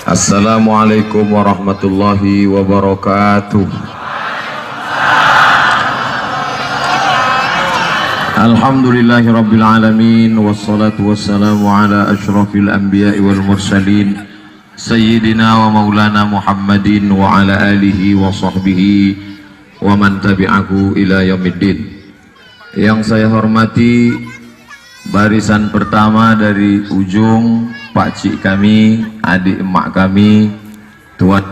Assalamualaikum warahmatullahi wabarakatuh. Alhamdulillahi rabbil alamin, wassalatu wassalamu ala ashrafil anbiya'i wal mursalin sayyidina wa maulana Muhammadin wa ala alihi wa sahbihi wa man tabi'ahu ila yaumiddin. Yang saya hormati barisan pertama dari ujung pakcik kami, adik emak kami, Tuan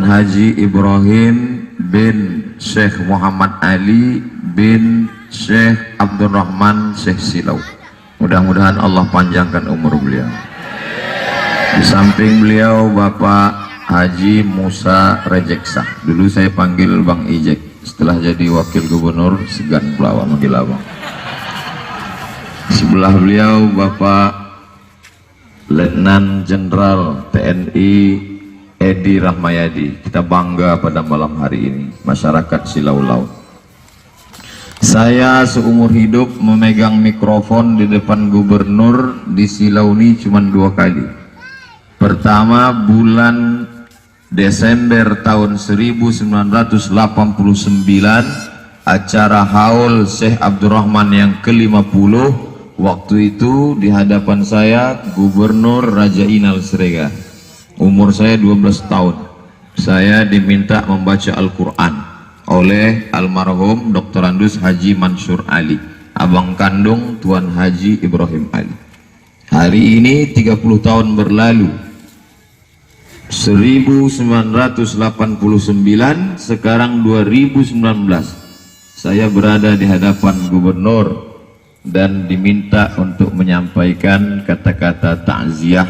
Haji Ibrahim bin Syekh Muhammad Ali bin Syekh Abdurrahman Syekh Silau. Mudah-mudahan Allah panjangkan umur beliau. Di samping beliau Bapak Haji Musa Rejeksa. Dulu saya panggil Bang Ijek, setelah jadi wakil gubernur segan pula manggil abang. Sebelah beliau Bapak Letnan Jenderal TNI Edi Rahmayadi. Kita bangga pada malam hari ini, masyarakat Silau-Lau. Saya seumur hidup memegang mikrofon di depan gubernur di Silau ini cuma 2 kali. Pertama bulan Desember tahun 1989, acara haul Syekh Abdurrahman yang ke-50. Waktu itu di hadapan saya Gubernur Raja Inal Srega. Umur saya 12 tahun. Saya diminta membaca Al-Quran oleh almarhum Dr. Andus Haji Mansur Ali, abang kandung Tuan Haji Ibrahim Ali. Hari ini 30 tahun berlalu, 1989, sekarang 2019. Saya berada di hadapan gubernur dan diminta untuk menyampaikan kata-kata takziah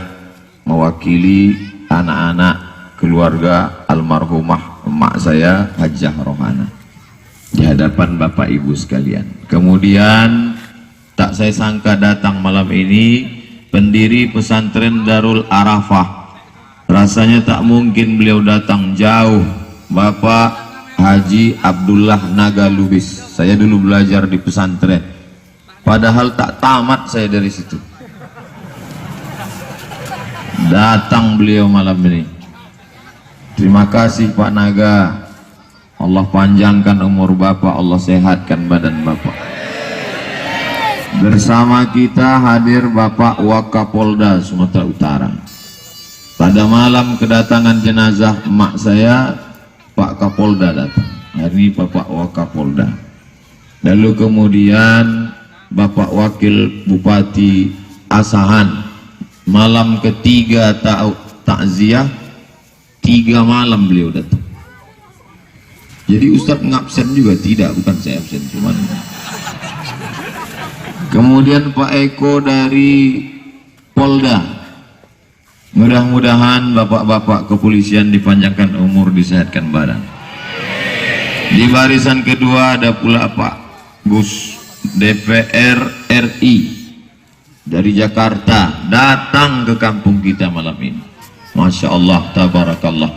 mewakili anak-anak keluarga almarhumah emak saya Hajjah Rohana di hadapan Bapak Ibu sekalian. Kemudian tak saya sangka datang malam ini pendiri pesantren Darul Arafah. Rasanya tak mungkin beliau datang jauh, Bapak Haji Abdullah Naga Lubis. Saya dulu belajar di pesantren, padahal tak tamat saya dari situ. Datang beliau malam ini. Terima kasih Pak Naga. Allah panjangkan umur Bapak, Allah sehatkan badan Bapak. Bersama kita hadir Bapak Wakapolda Sumatera Utara. Pada malam kedatangan jenazah emak saya, Pak Kapolda datang. Hari ini Bapak Wakapolda. Lalu kemudian Bapak Wakil Bupati Asahan. Malam ketiga takziah, 3 malam beliau datang. Jadi Ustadz ngabsen juga? Tidak, bukan saya absen, cuman. Kemudian Pak Eko dari Polda. Mudah-mudahan bapak-bapak kepolisian dipanjangkan umur, disehatkan badan. Di barisan kedua ada pula Pak Gus DPR RI dari Jakarta, datang ke kampung kita malam ini. Masya Allah, tabarakallah.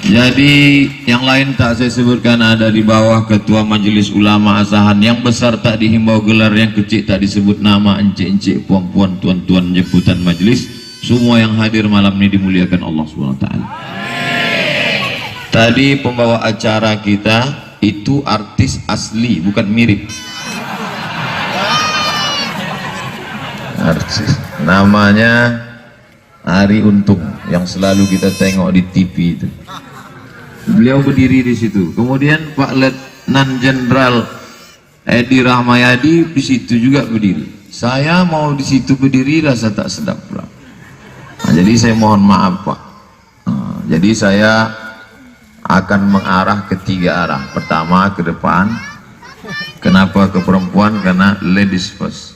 Jadi yang lain tak saya sebutkan, ada di bawah Ketua Majelis Ulama Asahan. Yang besar tak dihimbau gelar, yang kecil tak disebut nama, encik-encik, puan-puan, tuan-tuan, jemputan majelis. Semua yang hadir malam ini dimuliakan Allah SWT. Tadi pembawa acara kita itu artis asli, bukan mirip. Artis namanya Ari Untung, yang selalu kita tengok di TV itu. Beliau berdiri di situ. Kemudian Pak Letnan Jenderal Edi Rahmayadi di situ juga berdiri. Saya mau di situ berdiri rasa tak sedap pula. Nah, jadi saya mohon maaf Pak. Jadi saya akan mengarah ke 3 arah. Pertama ke depan. Kenapa ke perempuan? Karena ladies first.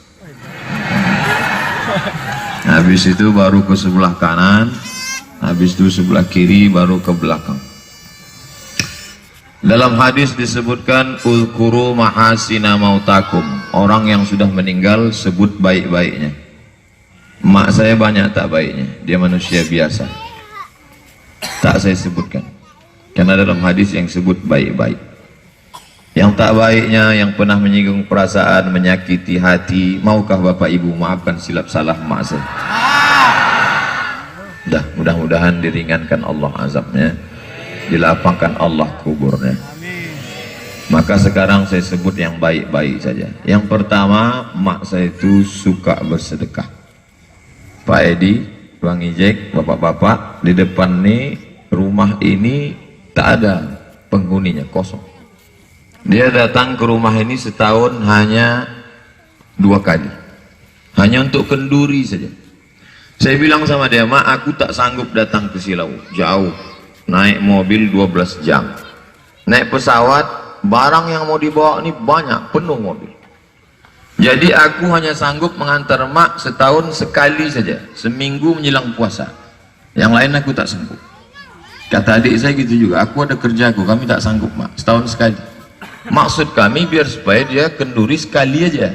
Habis itu baru ke sebelah kanan, habis itu sebelah kiri, baru ke belakang. Dalam hadis disebutkan ulkuru mahasina mautakum. Orang yang sudah meninggal sebut baik-baiknya. Mak saya banyak tak baiknya, dia manusia biasa. Tak saya sebutkan, karena dalam hadis yang sebut baik-baik. Yang tak baiknya, yang pernah menyinggung perasaan, menyakiti hati. Maukah Bapak Ibu maafkan silap salah mak saya? Dah, mudah-mudahan diringankan Allah azabnya, dilapangkan Allah kuburnya. Maka sekarang saya sebut yang baik-baik saja. Yang pertama, mak saya itu suka bersedekah. Pak Edi, Bang Ijek, bapak-bapak, di depan nih rumah ini tak ada penghuninya, kosong. Dia datang ke rumah ini setahun hanya 2 kali, hanya untuk kenduri saja. Saya bilang sama dia, mak, aku tak sanggup datang ke Silau, jauh, naik mobil 12 jam, naik pesawat, barang yang mau dibawa ini banyak, penuh mobil. Jadi aku hanya sanggup mengantar mak setahun sekali saja, seminggu menjelang puasa. Yang lain aku tak sanggup. Kata adik saya gitu juga, aku ada kerjaku, kami tak sanggup mak, setahun sekali. Maksud kami biar supaya dia kenduri sekali aja.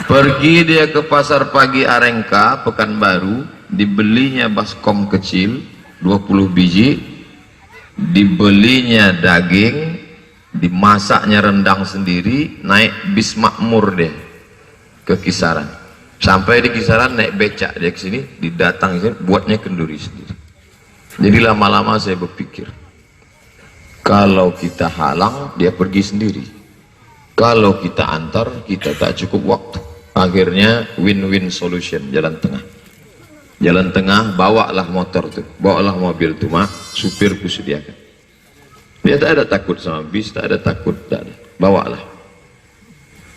Pergi dia ke pasar pagi Arengka, Pekanbaru, dibelinya baskom kecil 20 biji, dibelinya daging, dimasaknya rendang sendiri, naik bis makmur deh ke Kisaran. Sampai di Kisaran naik becak dia ke sini, didatang sini, buatnya kenduri sendiri. Jadi lama-lama saya berpikir, kalau kita halang dia pergi sendiri, kalau kita antar kita tak cukup waktu. Akhirnya win-win solution, jalan tengah. Jalan tengah, bawalah motor tuh, bawalah mobil tuh mak, supirku sediakan. Dia tak ada takut sama bis, tak ada takut, tak ada. Bawalah.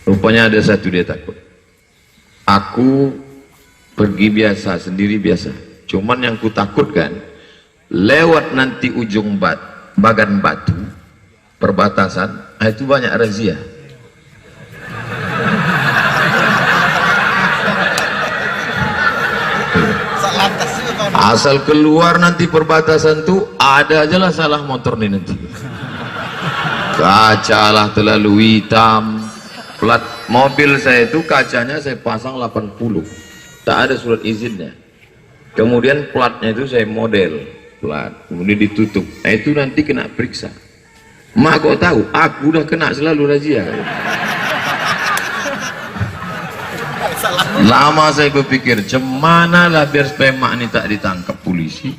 Rupanya ada satu dia takut. Aku pergi biasa, sendiri biasa. Cuman yang ku takutkan, lewat nanti ujung Bagan Batu, perbatasan, itu banyak razia. Asal keluar nanti perbatasan tuh ada aja lah salah motor nih nanti. Kaca lah terlalu hitam. Plat mobil saya itu kacanya saya pasang 80, tak ada surat izinnya. Kemudian platnya itu saya model plat, kemudian ditutup. Nah itu nanti kena periksa. Mak kok tahu? Aku udah kena selalu razia. Lama saya berpikir, cemana lah biar supaya mak ini tak ditangkap polisi.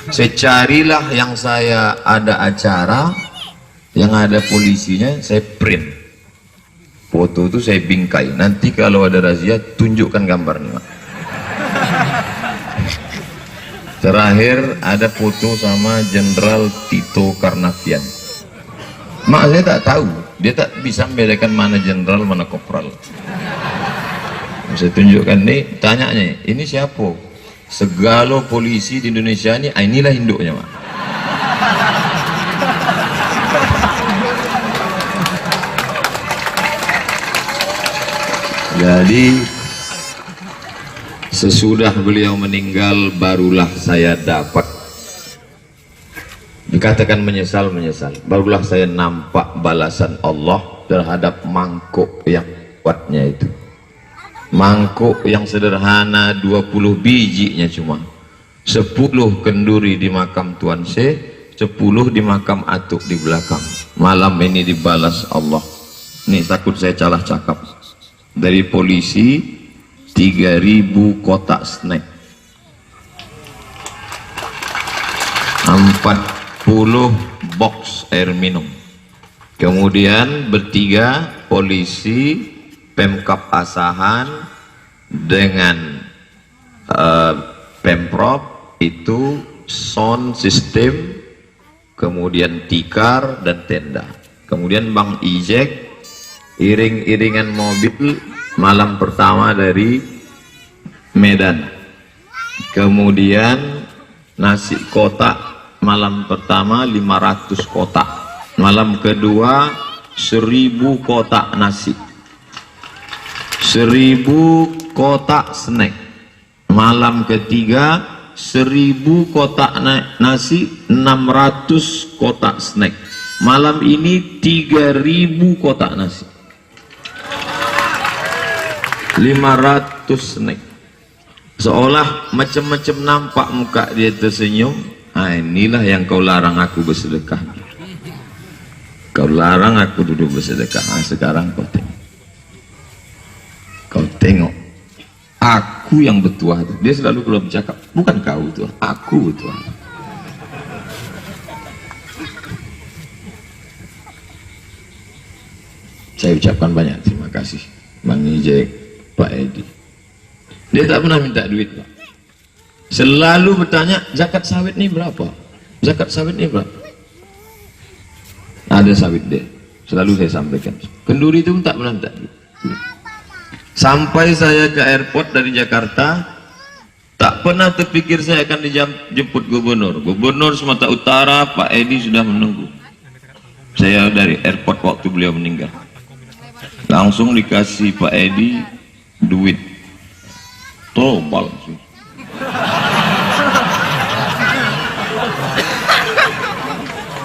Saya carilah yang saya ada acara, yang ada polisinya, saya print. Foto itu saya bingkai. Nanti kalau ada razia, tunjukkan gambarnya, mak. Terakhir ada foto sama Jenderal Tito Karnavian. Mak saya tak tahu, dia tak bisa membedakan mana jenderal mana kopral. Saya tunjukkan nih, tanyanya ini siapa? Segala polisi di Indonesia ini, inilah induknya mak. Jadi sesudah beliau meninggal barulah saya dapat, dikatakan menyesal, barulah saya nampak balasan Allah terhadap mangkuk yang kuatnya itu. Mangkuk yang sederhana 20 bijinya cuma 10 kenduri di makam Tuan Syekh, 10 di makam Atuk di belakang. Malam ini dibalas Allah. Ini takut saya salah cakap. Dari polisi 3.000 kotak snack, 40 box air minum. Kemudian bertiga polisi Pemkap Asahan dengan Pemprov itu sound system, kemudian tikar dan tenda. Kemudian Bang Ijek iring-iringan mobil malam pertama dari Medan. Kemudian nasi kotak malam pertama 500 kotak, malam kedua 1000 kotak nasi, 1000 kotak snack, malam ketiga 1000 kotak nasi, 600 kotak snack, malam ini 3000 kotak nasi, 500 snack. Seolah macam-macam nampak muka dia tersenyum. Inilah yang kau larang aku bersedekah. Kau larang aku duduk bersedekah. Sekarang kau tengok. Kau tengok Aku yang bertuah. Dia selalu kalau bercakap, bukan kau tuh, aku bertuah. Saya ucapkan banyak terima kasih Bang Ijek, Pak Edi. Dia tak pernah minta duit, Pak. Selalu bertanya, zakat sawit ini berapa? Zakat sawit ini berapa? Ada sawit dia. Selalu saya sampaikan. Kenduri itu pun tak pernah minta duit. Sampai saya ke airport dari Jakarta, tak pernah terpikir saya akan dijemput gubernur. Gubernur Sumatera Utara, Pak Edi sudah menunggu. Saya dari airport waktu beliau meninggal. Langsung dikasih Pak Edi duit. Tobal sih.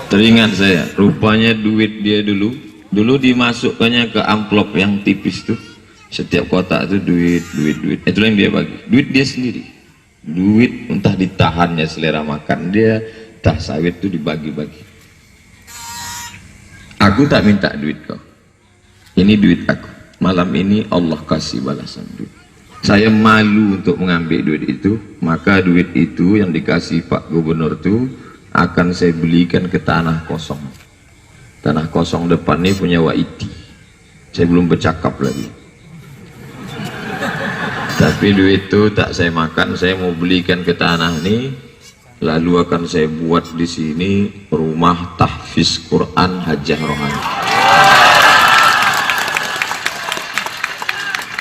Teringat saya, rupanya duit dia dulu dimasukkannya ke amplop yang tipis tuh. Setiap kotak itu duit. Itulah yang dia bagi. Duit dia sendiri. Duit entah ditahannya selera makan dia, entah sawit itu dibagi-bagi. Aku tak minta duit kau. Ini duit aku. Malam ini Allah kasih balasan duit. Saya malu untuk mengambil duit itu, maka duit itu yang dikasih Pak Gubernur itu akan saya belikan ke tanah kosong. Tanah kosong depan ini punya Waiti. Saya belum bercakap lagi. Tapi duit itu tak saya makan, saya mau belikan ke tanah ini, lalu akan saya buat di sini rumah tahfiz Quran Hajah Rohani.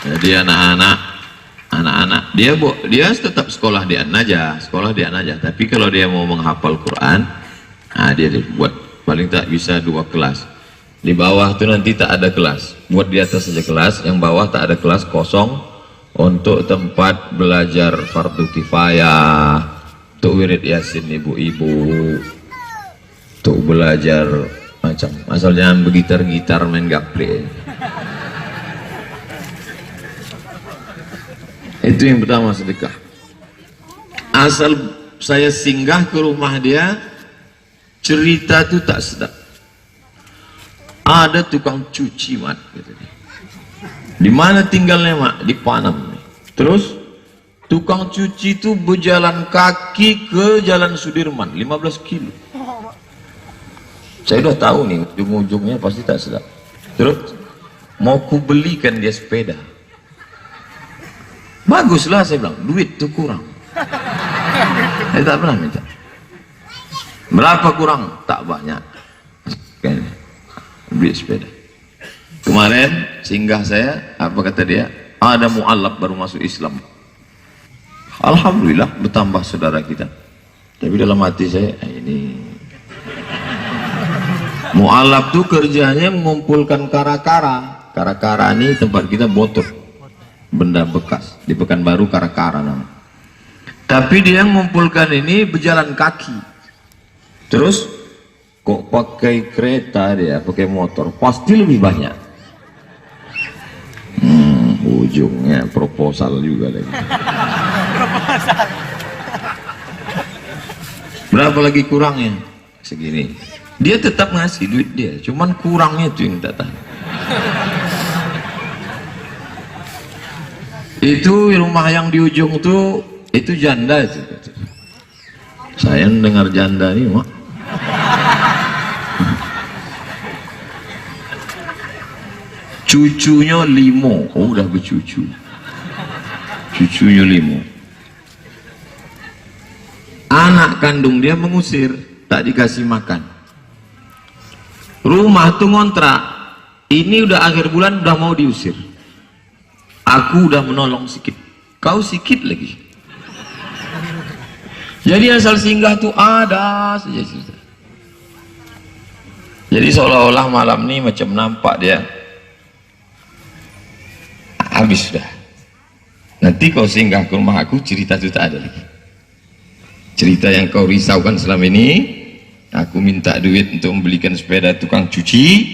Jadi anak-anak dia tetap sekolah di An-Najah, tapi kalau dia mau menghafal Quran, dia buat paling tak bisa 2 kelas. Di bawah itu nanti tak ada kelas, buat di atas saja kelas, yang bawah tak ada kelas, kosong untuk tempat belajar fardu kifayah, untuk wirid yasin ibu-ibu, untuk belajar macam asal jangan begitar-gitar main gaple. Itu yang pertama, sedekah. Asal saya singgah ke rumah dia, cerita itu tak sedap. Ada tukang cuci, Mat, gitu. Di mana tinggalnya, Mak? Di Panam. Terus tukang cuci itu berjalan kaki ke Jalan Sudirman 15 kilo. Saya udah tahu nih ujung-ujungnya pasti tak sedap. Terus mau ku belikan dia sepeda. Baguslah, saya bilang, duit tuh kurang. Saya tak pernah minta. Berapa kurang? Tak banyak. Kayaknya beli sepeda. Kemarin singgah saya, apa kata dia? Ada mu'alaf baru masuk Islam. Alhamdulillah bertambah saudara kita. Tapi dalam hati saya, ini mu'alaf tuh kerjanya mengumpulkan kara-kara. Kara-kara ini tempat kita botol, benda bekas. Di Pekanbaru kara-kara namanya. Tapi dia mengumpulkan ini berjalan kaki. Terus kok pakai kereta dia, pakai motor, pasti lebih banyak. Ujungnya proposal juga lagi. Berapa lagi kurangnya? Segini. Dia tetap ngasih duit dia, cuman kurangnya itu yang tak tahu. Itu rumah yang di ujung tuh, itu janda itu. Saya dengar janda nih, Mak. Cucunya 5, udah bercucu. Cucunya 5. Anak kandung dia mengusir, tak dikasih makan. Rumah tuh ngontrak, ini udah akhir bulan udah mau diusir. Aku udah menolong sikit, kau sikit lagi. Jadi asal singgah tuh ada saja cerita. Jadi seolah-olah malam ini macam nampak dia habis sudah. Nanti kau singgah ke rumah aku, cerita itu tak ada lagi. Cerita yang kau risaukan selama ini, aku minta duit untuk membelikan sepeda tukang cuci,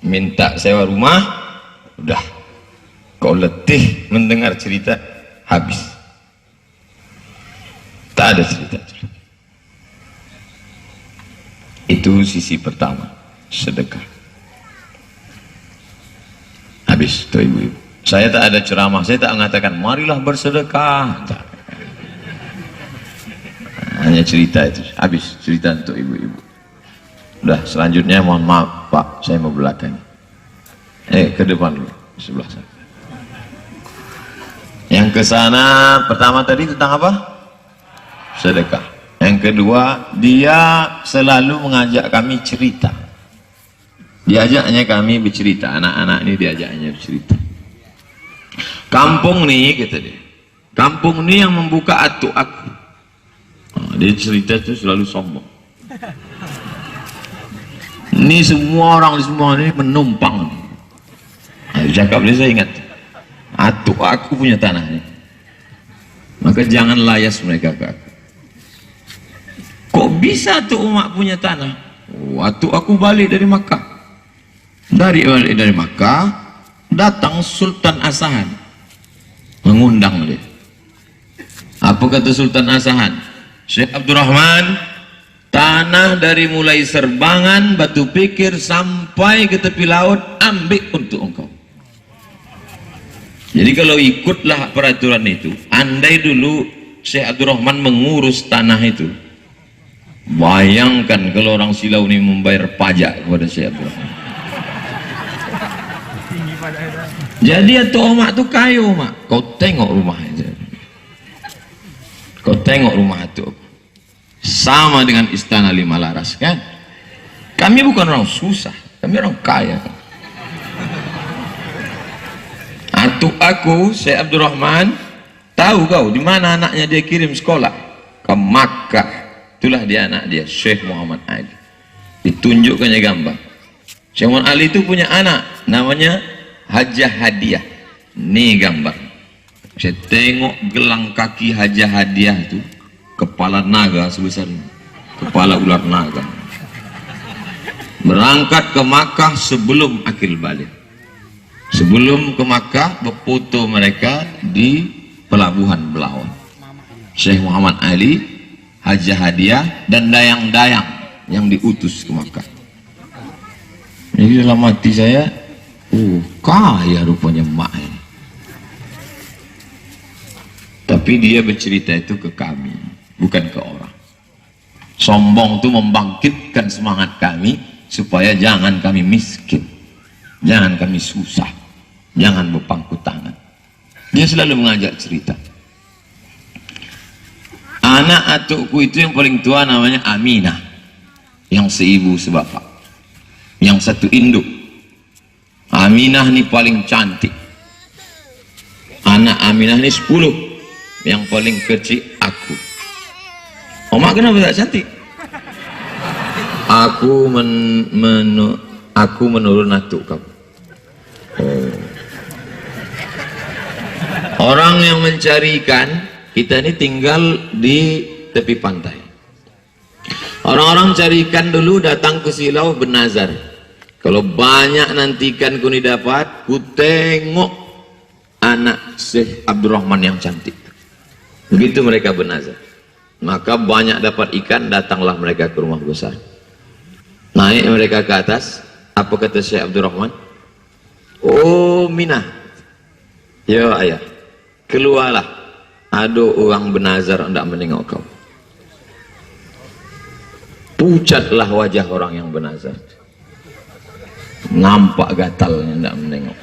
minta sewa rumah, udah. Kau letih mendengar cerita, habis. Tak ada cerita itu. Itu sisi pertama, sedekah. Habis tuh ibu-ibu. Saya tak ada ceramah, saya tak mengatakan marilah bersedekah. Tak. Hanya cerita itu, habis cerita untuk ibu-ibu. Udah, selanjutnya mohon maaf Pak, saya mau belakang. Ke depan dulu, sebelah sana. Yang ke sana pertama tadi tentang apa? Sedekah. Yang kedua, dia selalu mengajak kami cerita. Diajaknya kami bercerita, anak-anak ini diajaknya bercerita. Kampung nih, kata dia. Kampung nih yang membuka atuk aku. Dia cerita itu selalu sombong. Ini semua orang di semua ini menumpang. Cakap dia, saya ingat. Atuk aku punya tanah ini. Maka jangan layas mereka ke aku. Kok bisa atuk umak punya tanah? Atuk aku balik dari Makkah. Balik dari Makkah, datang Sultan Asahan. Mengundang dia. Apa kata Sultan Asahan? Syekh Abdurrahman, tanah dari mulai Serbangan, Batu Pikir sampai ke tepi laut ambil untuk engkau. Jadi kalau ikutlah peraturan itu, andai dulu Syekh Abdurrahman mengurus tanah itu, bayangkan kalau orang Silau ini membayar pajak kepada Syekh Abdurrahman. Jadi atau omak tu kayu mak, kau tengok rumah itu. Kau tengok rumah itu sama dengan Istana Lima Laras kan? Kami bukan orang susah, kami orang kaya. Atuk aku, Syekh Abdurrahman, tahu kau di mana anaknya dia kirim sekolah? Ke Makkah. Itulah dia anak dia, Syekh Muhammad Ali. Ditunjukkannya gambar. Syekh Muhammad Ali itu punya anak, namanya Hajah Hadiah. Nih gambar. Saya tengok gelang kaki Hajah Hadiah itu, kepala naga sebesar ini, kepala ular naga. Berangkat ke Makkah sebelum akil balik. Sebelum ke Makkah, berfoto mereka di pelabuhan Belawan. Syekh Muhammad Ali, Hajah Hadiah, dan dayang-dayang yang diutus ke Makkah. Jadi dalam hati saya, kaya rupanya mak ini. Tapi dia bercerita itu ke kami, bukan ke orang. Sombong itu membangkitkan semangat kami supaya jangan kami miskin, jangan kami susah, jangan berpangku tangan. Dia selalu mengajak cerita. Anak atukku itu yang paling tua namanya Aminah, yang seibu sebapak, yang satu induk. Aminah ini paling cantik. Anak Aminah ini 10. Yang paling kecil aku. Omak kenapa tak cantik? Aku menurun atuk kamu. Orang yang mencari ikan, kita ini tinggal di tepi pantai. Orang-orang cari ikan dulu datang ke Silau bernazar. Kalau banyak nanti ikan ku dapat, ku tengok anak Syekh Abdurrahman yang cantik. Begitu mereka bernazar. Maka banyak dapat ikan, datanglah mereka ke rumah besar. Naik mereka ke atas. Apa kata Syekh Abdurrahman? Oh Minah, ya ayah, keluarlah. Ada orang bernazar hendak menengok kau. Pucatlah wajah orang yang bernazar. Nampak gatalnya hendak menengok.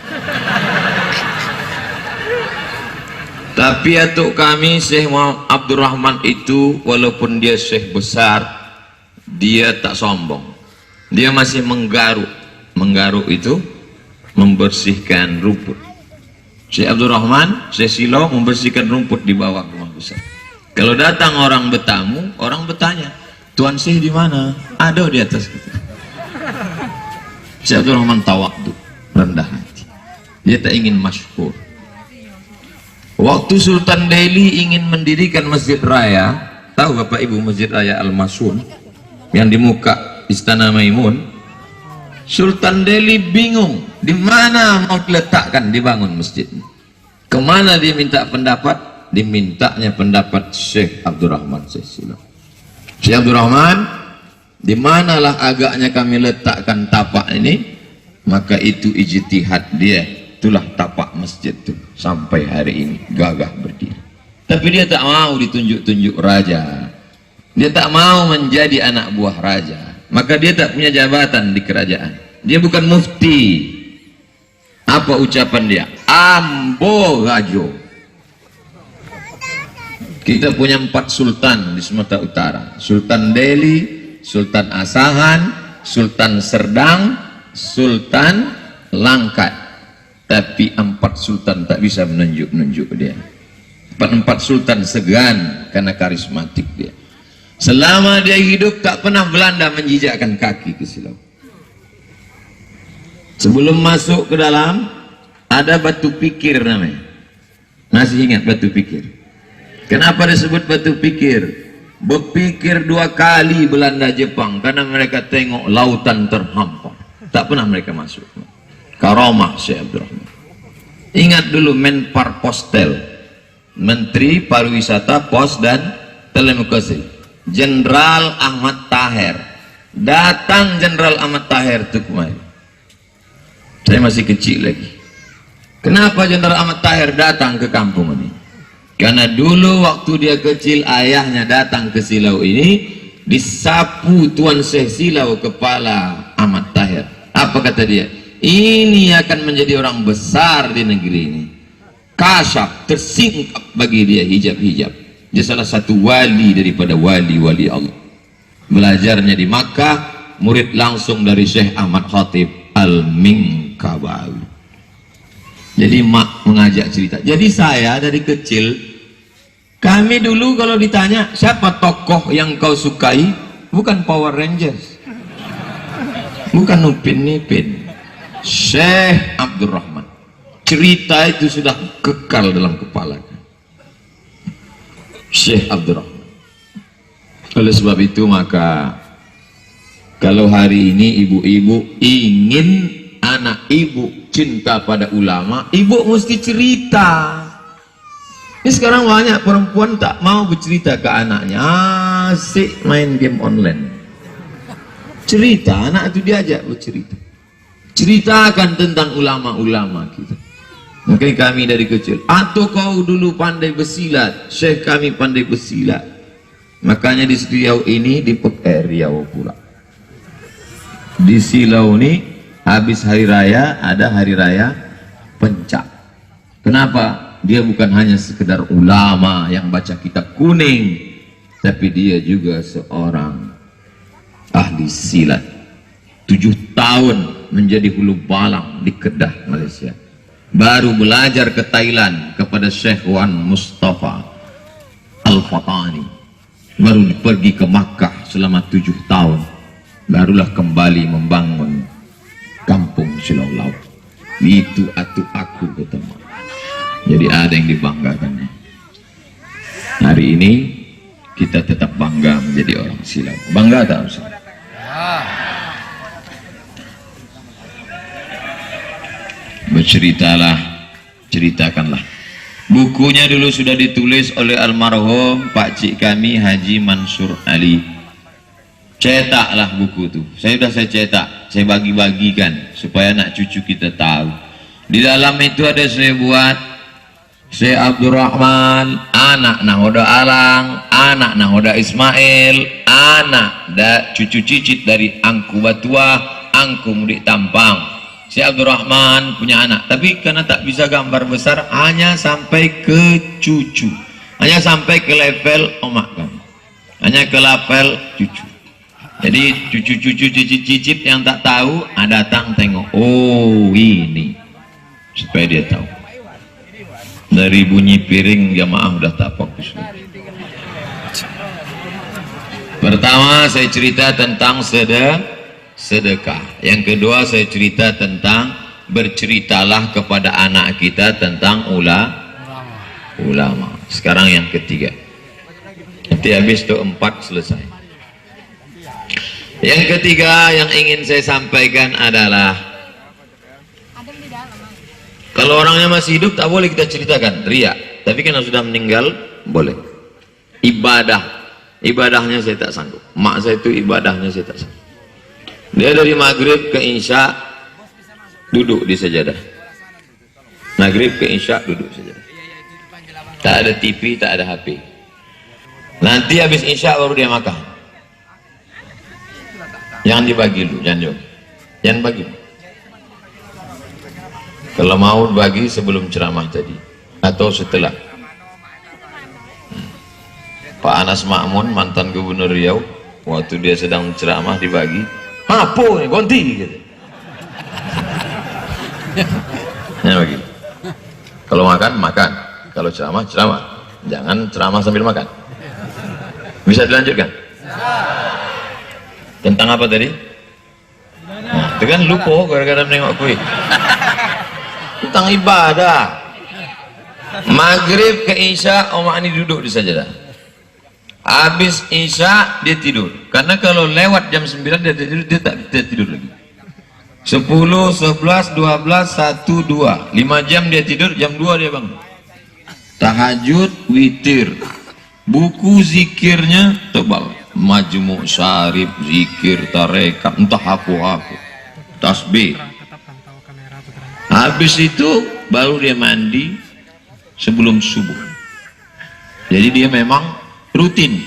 Tapi atuk kami Syekh Abdurrahman itu, walaupun dia syekh besar, dia tak sombong. Dia masih menggaruk. Menggaruk itu membersihkan rumput. Syekh Abdurrahman, Syekh Silau membersihkan rumput di bawah rumah besar. Kalau datang orang bertamu, orang bertanya, Tuan Syekh di mana? Ada di atas. Syekh Abdurrahman tawadhu, rendah hati. Dia tak ingin masyhur. Waktu Sultan Delhi ingin mendirikan masjid raya, tahu Bapak Ibu masjid raya Al-Masun yang di muka Istana Maimun? Sultan Delhi bingung di mana mau diletakkan dibangun masjid. Kemana dia minta pendapat? Dimintanya pendapat Syekh Abdurrahman Syekh Silau. Syekh Abdurrahman, di manalah agaknya kami letakkan tapak ini? Maka itu ijtihad dia, itulah tapak masjid itu sampai hari ini gagah berdiri. Tapi dia tak mau ditunjuk-tunjuk raja, dia tak mau menjadi anak buah raja, maka dia tak punya jabatan di kerajaan, dia bukan mufti. Apa ucapan dia? Ambogajo. Kita punya 4 sultan di Sumatera Utara, Sultan Delhi, Sultan Asahan, Sultan Serdang, Sultan Langkat. Tapi 4 sultan tak bisa menunjuk dia. 4 sultan segan karena karismatik dia. Selama dia hidup tak pernah Belanda menjijakkan kaki ke Silau. Sebelum masuk ke dalam ada batu pikir namanya. Masih ingat batu pikir? Kenapa disebut batu pikir? Berpikir 2 kali Belanda Jepang karena mereka tengok lautan terhampar. Tak pernah mereka masuk. Karamah Syekh Abdurrahman. Ingat dulu Menpar Postel, Menteri Pariwisata, Pos dan Telekomunikasi, Jenderal Ahmad Taher. Datang Jenderal Ahmad Taher itu kemarin. Saya masih kecil lagi. Kenapa Jenderal Ahmad Taher datang ke kampung ini? Karena dulu waktu dia kecil ayahnya datang ke Silau ini, disapu Tuan Syekh Silau kepala Ahmad Taher. Apa kata dia? Ini akan menjadi orang besar di negeri ini. Kasyaf, tersingkap bagi dia hijab-hijab. Dia salah satu wali daripada wali-wali Allah. Belajarnya di Makkah, murid langsung dari Syekh Ahmad Khatib Al-Minkabawi. Jadi mak mengajak cerita. Jadi saya dari kecil, kami dulu kalau ditanya siapa tokoh yang kau sukai, bukan Power Rangers, bukan Upin Ipin, Syekh Abdurrahman. Cerita itu sudah kekal dalam kepala Syekh Abdurrahman. Oleh sebab itu maka kalau hari ini ibu-ibu ingin anak ibu cinta pada ulama, ibu mesti cerita. Ini sekarang banyak perempuan tak mau bercerita ke anaknya, asik main game online. Cerita, anak itu diajak bercerita. Ceritakan tentang ulama-ulama kita. Mungkin kami dari kecil, atau kau dulu pandai bersilat, Syekh kami pandai bersilat. Makanya di Riau ini, di Riau pula. Di Silau ini, habis hari raya, ada hari raya Pencak. Kenapa? Dia bukan hanya sekedar ulama yang baca kitab kuning, tapi dia juga seorang ahli silat. 7 tahun menjadi hulu balang di Kedah, Malaysia. Baru belajar ke Thailand kepada Syekh Wan Mustafa Al-Fatani. Baru pergi ke Makkah selama 7 tahun. Barulah kembali membangun kampung Silau Laut. Itu atu aku ketemu. Jadi ada yang dibanggakan. Hari ini kita tetap bangga menjadi orang Silau. Bangga tak Ustaz? Berceritalah, ceritakanlah. Bukunya dulu sudah ditulis oleh almarhum Pak Cik kami Haji Mansur Ali. Cetaklah buku itu. Saya cetak, saya bagi-bagikan supaya anak cucu kita tahu. Di dalam itu ada saya buat Syekh Abdurrahman, anak Nahoda Alang, anak Nahoda Ismail, anak cucu cicit dari Angku Batua, Angku Mudik Tampang. Syekh Abdurrahman punya anak, tapi karena tak bisa gambar besar, hanya sampai ke cucu, hanya sampai ke level omak kami, hanya ke level cucu. Jadi cucu-cucu cicit-cicit yang tak tahu, datang tengok, oh ini, supaya dia tahu. Dari bunyi piring jamaah udah tak fokus. Pertama saya cerita tentang sedekah. Yang kedua saya cerita tentang berceritalah kepada anak kita tentang ulama. Sekarang yang ketiga. Nanti habis itu 4 selesai. Yang ketiga yang ingin saya sampaikan adalah kalau orangnya masih hidup tak boleh kita ceritakan riya, tapi kalau sudah meninggal boleh. Ibadahnya saya tak sanggup. Mak saya itu ibadahnya saya tak sanggup. Dia dari maghrib ke isya duduk di sajadah. Maghrib ke Isya duduk saja. Tak ada TV, tak ada HP. Nanti habis Isya baru dia makan. Jangan dibagi dulu, jangan bagi. Kalau mau bagi sebelum ceramah tadi atau setelah. Pak Anas Ma'mun, mantan Gubernur Riau, waktu dia sedang ceramah dibagi, apa nih ganti gitu. Nah, bagi. Kalau makan, kalau ceramah, jangan ceramah sambil makan. Bisa dilanjutkan? Tentang apa tadi? Nah, itu kan lupa gara-gara menengok kue. Tentang ibadah. Maghrib ke Isya Oma ini duduk di sajadah. Habis Isya dia tidur. Karena kalau lewat jam 9 dia tak tidur lagi. 10, 11, 12, 1, 2 5 jam dia tidur, jam 2 dia bangun. Tahajud, witir. Buku zikirnya tebal. Majmu' Syarif, zikir, tarekat, entah apa tasbih. Habis itu baru dia mandi sebelum subuh. Jadi dia memang rutin.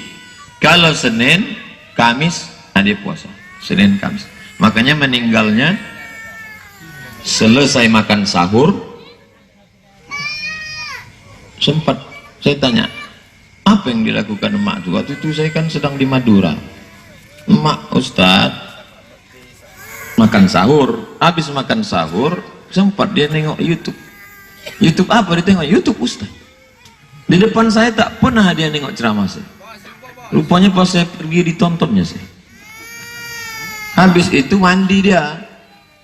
Kalau Senin, Kamis dia puasa. Senin, Kamis. Makanya meninggalnya selesai makan sahur. Sempat saya tanya, apa yang dilakukan emak itu? Waktu itu saya kan sedang di Madura. Emak, Ustaz, makan sahur. Habis makan sahur sempat dia nengok YouTube. YouTube apa dia tengok? YouTube Ustaz. Di depan saya tak pernah dia nengok ceramah saya. Rupanya pas saya pergi ditontonnya saya. Habis itu mandi dia.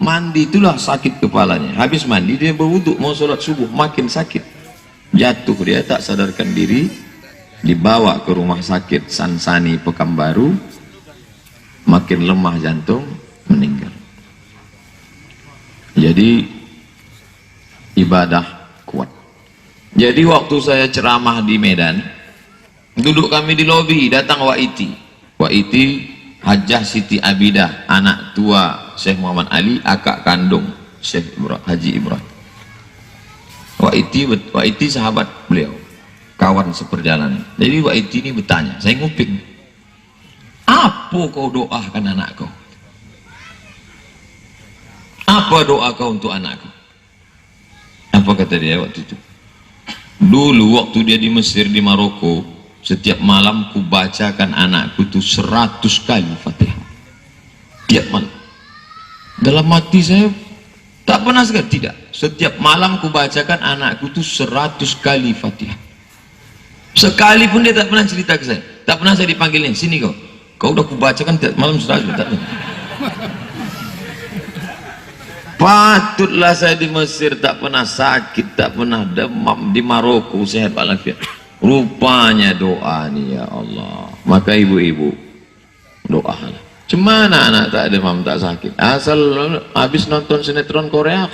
Mandi itulah sakit kepalanya. Habis mandi dia berwuduk mau sholat subuh, makin sakit. Jatuh dia tak sadarkan diri, dibawa ke rumah sakit Sansani Pekanbaru, makin lemah jantung, meninggal. Jadi ibadah kuat. Jadi waktu saya ceramah di Medan, duduk kami di lobi, datang Waiti Hajjah Siti Abidah, anak tua Syekh Muhammad Ali, akak kandung Syekh Haji Ibrahim. Waiti sahabat beliau, kawan seperjalanan. Jadi Waiti ini bertanya, saya nguping, apa kau doakan anak kau? Apa doa kau untuk anakku? Apa kata dia waktu itu? Dulu waktu dia di Mesir, di Maroko, setiap malam ku bacakan anakku itu 100 kali Fatihah. Tiap malam. Dalam hati saya tak pernah sekali, tidak. Setiap malam ku bacakan anakku itu 100 kali Fatihah. Sekalipun dia tak pernah cerita ke saya. Tak pernah saya dipanggilnya, sini kau. Kau udah ku bacakan tiap malam 100. Tak pernah. Patutlah saya di Mesir tak pernah sakit, tak pernah demam. Di Maroko sehat walafiat. Rupanya doa nih ya Allah. Maka ibu-ibu doalah. Cemana anak tak demam tak sakit? Asal habis nonton sinetron Korea.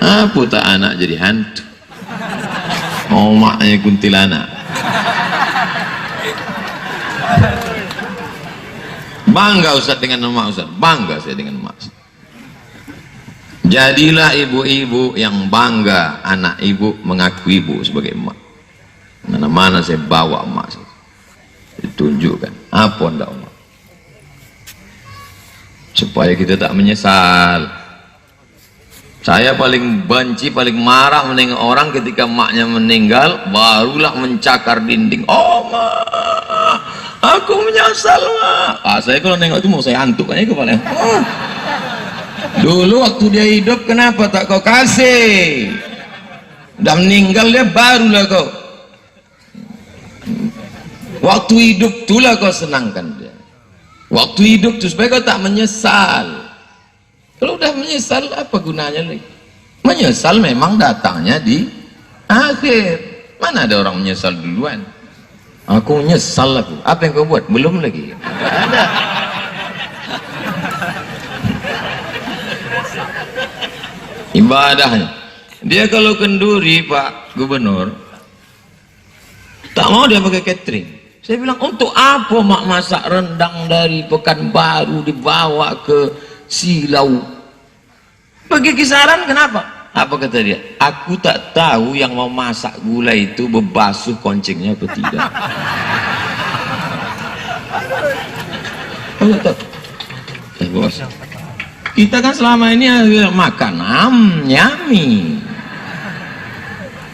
Apa tak anak jadi hantu? Omaknya kuntilanak. Bangga Ustaz dengan emak Ustaz. Bangga saya dengan emak. Jadilah ibu-ibu yang bangga anak ibu mengaku ibu sebagai emak. Mana-mana saya bawa emak saya. Ditunjukkan apa ndak emak. Supaya kita tak menyesal. Saya paling benci, paling marah menengok orang ketika emaknya meninggal, barulah mencakar dinding. Oh ma, aku menyesal ma. Saya kalau nengok itu mau saya hantuk aja kepala. Dulu waktu dia hidup kenapa tak kau kasih? Udah meninggal dia barulah kau. Waktu hidup itulah kau senangkan dia. Waktu hidup itu supaya kau tak menyesal. Kalau udah menyesal apa gunanya lagi? Menyesal memang datangnya di akhir. Mana ada orang menyesal duluan? Aku menyesal aku. Apa yang kau buat? Belum lagi. Ada. Ibadahnya. Dia kalau kenduri Pak Gubernur, tak mau dia pakai catering. Saya bilang, untuk apa mak masak rendang dari Pekanbaru dibawa ke Silau? Pergi kisaran, kenapa? Apa kata dia? Aku tak tahu yang mau masak gula itu berbasuh koncengnya atau tidak. Oh, tak. Bos. Kita kan selama ini makan nyami.